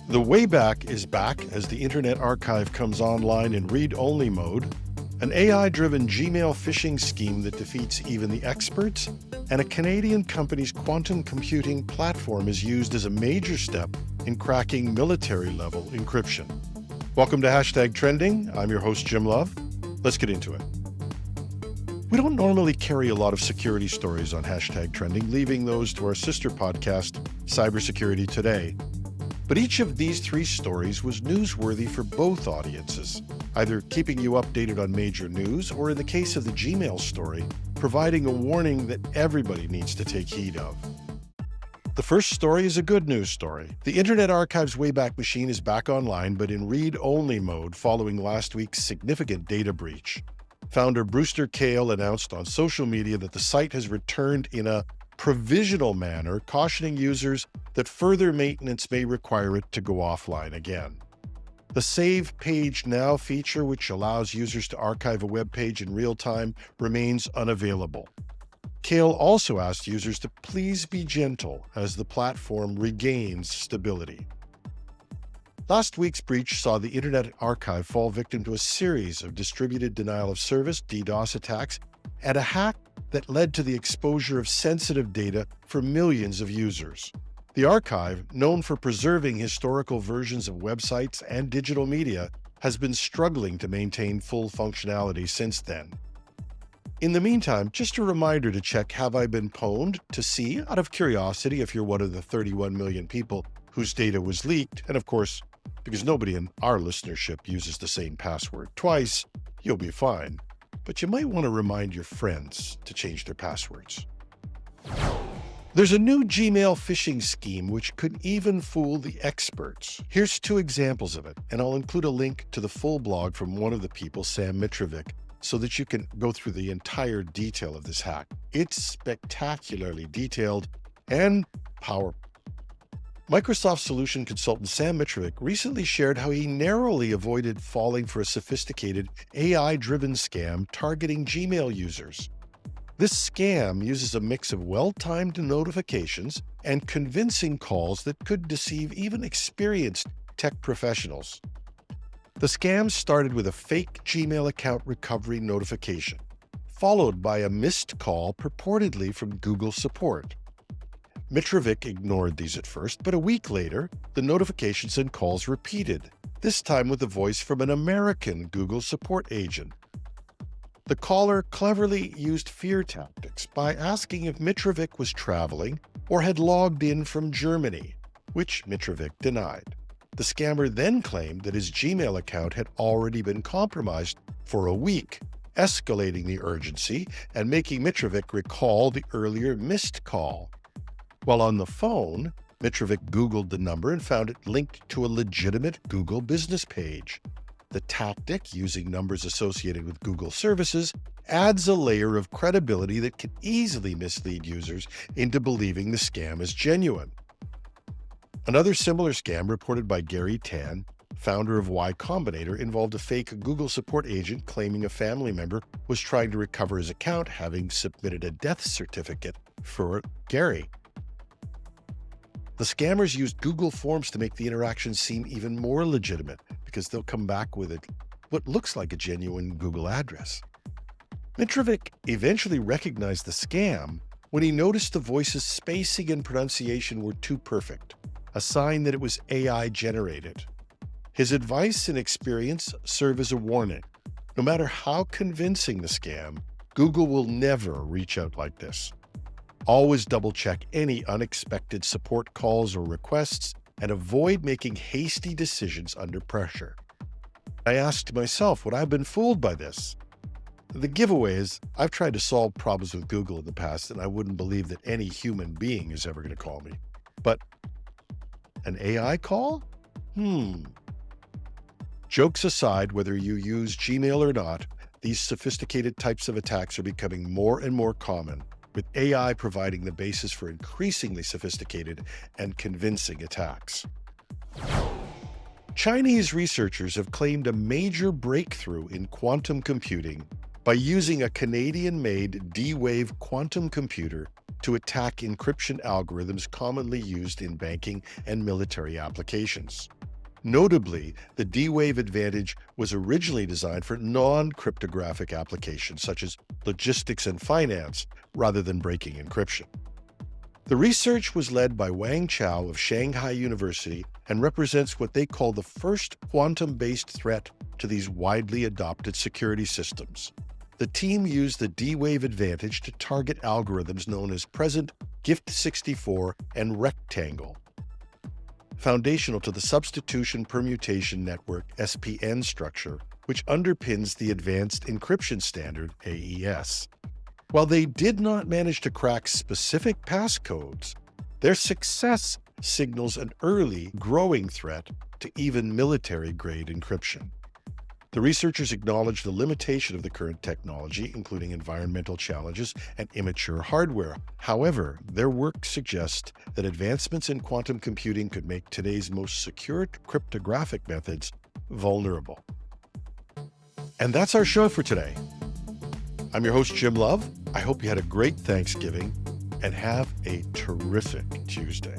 The Wayback is back as the Internet Archive comes online in read-only mode, an AI-driven Gmail phishing scheme that defeats even the experts, and a Canadian company's quantum computing platform is used as a major step in cracking military-level encryption. Welcome to #Trending. I'm your host, Jim Love. Let's get into it. We don't normally carry a lot of security stories on #Trending, leaving those to our sister podcast, Cybersecurity Today. But each of these three stories was newsworthy for both audiences, either keeping you updated on major news or, in the case of the Gmail story, providing a warning that everybody needs to take heed of. The first story is a good news story. The Internet Archive's Wayback Machine is back online, but in read-only mode following last week's significant data breach. Founder Brewster Kahle announced on social media that the site has returned in a provisional manner, cautioning users that further maintenance may require it to go offline again. The Save Page Now feature, which allows users to archive a web page in real time, remains unavailable. Kahle also asked users to please be gentle as the platform regains stability. Last week's breach saw the Internet Archive fall victim to a series of distributed denial of service (DDoS) attacks and a hack that led to the exposure of sensitive data for millions of users. The archive, known for preserving historical versions of websites and digital media, has been struggling to maintain full functionality since then. In the meantime, just a reminder to check Have I Been Pwned to see, out of curiosity, if you're one of the 31 million people whose data was leaked, and of course, because nobody in our listenership uses the same password twice, you'll be fine. But you might want to remind your friends to change their passwords. There's a new Gmail phishing scheme which could even fool the experts. Here's two examples of it, and I'll include a link to the full blog from one of the people, Sam Mitrovic, so that you can go through the entire detail of this hack. It's spectacularly detailed and powerful. Microsoft solution consultant Sam Mitrovic recently shared how he narrowly avoided falling for a sophisticated AI-driven scam targeting Gmail users. This scam uses a mix of well-timed notifications and convincing calls that could deceive even experienced tech professionals. The scam started with a fake Gmail account recovery notification, followed by a missed call purportedly from Google support. Mitrovic ignored these at first, but a week later, the notifications and calls repeated, this time with a voice from an American Google support agent. The caller cleverly used fear tactics by asking if Mitrovic was traveling or had logged in from Germany, which Mitrovic denied. The scammer then claimed that his Gmail account had already been compromised for a week, escalating the urgency and making Mitrovic recall the earlier missed call. While on the phone, Mitrovic Googled the number and found it linked to a legitimate Google business page. The tactic, using numbers associated with Google services, adds a layer of credibility that can easily mislead users into believing the scam is genuine. Another similar scam reported by Gary Tan, founder of Y Combinator, involved a fake Google support agent claiming a family member was trying to recover his account, having submitted a death certificate for Gary. The scammers used Google Forms to make the interaction seem even more legitimate because they'll come back with what looks like a genuine Google address. Mitrovic eventually recognized the scam when he noticed the voice's spacing and pronunciation were too perfect, a sign that it was AI-generated. His advice and experience serve as a warning. No matter how convincing the scam, Google will never reach out like this. Always double-check any unexpected support calls or requests and avoid making hasty decisions under pressure. I asked myself, would I have been fooled by this? The giveaway is, I've tried to solve problems with Google in the past, and I wouldn't believe that any human being is ever going to call me. But an AI call? Jokes aside, whether you use Gmail or not, these sophisticated types of attacks are becoming more and more common, with AI providing the basis for increasingly sophisticated and convincing attacks. Chinese researchers have claimed a major breakthrough in quantum computing by using a Canadian-made D-Wave quantum computer to attack encryption algorithms commonly used in banking and military applications. Notably, the D-Wave advantage was originally designed for non-cryptographic applications such as logistics and finance, rather than breaking encryption. The research was led by Wang Chao of Shanghai University and represents what they call the first quantum-based threat to these widely adopted security systems. The team used the D-Wave advantage to target algorithms known as present, gift64, and rectangle, foundational to the substitution permutation network (SPN) structure, which underpins the Advanced Encryption Standard (AES). While they did not manage to crack specific passcodes, their success signals an early, growing threat to even military-grade encryption. The researchers acknowledge the limitation of the current technology, including environmental challenges and immature hardware. However, their work suggests that advancements in quantum computing could make today's most secure cryptographic methods vulnerable. And that's our show for today. I'm your host, Jim Love. I hope you had a great Thanksgiving and have a terrific Tuesday.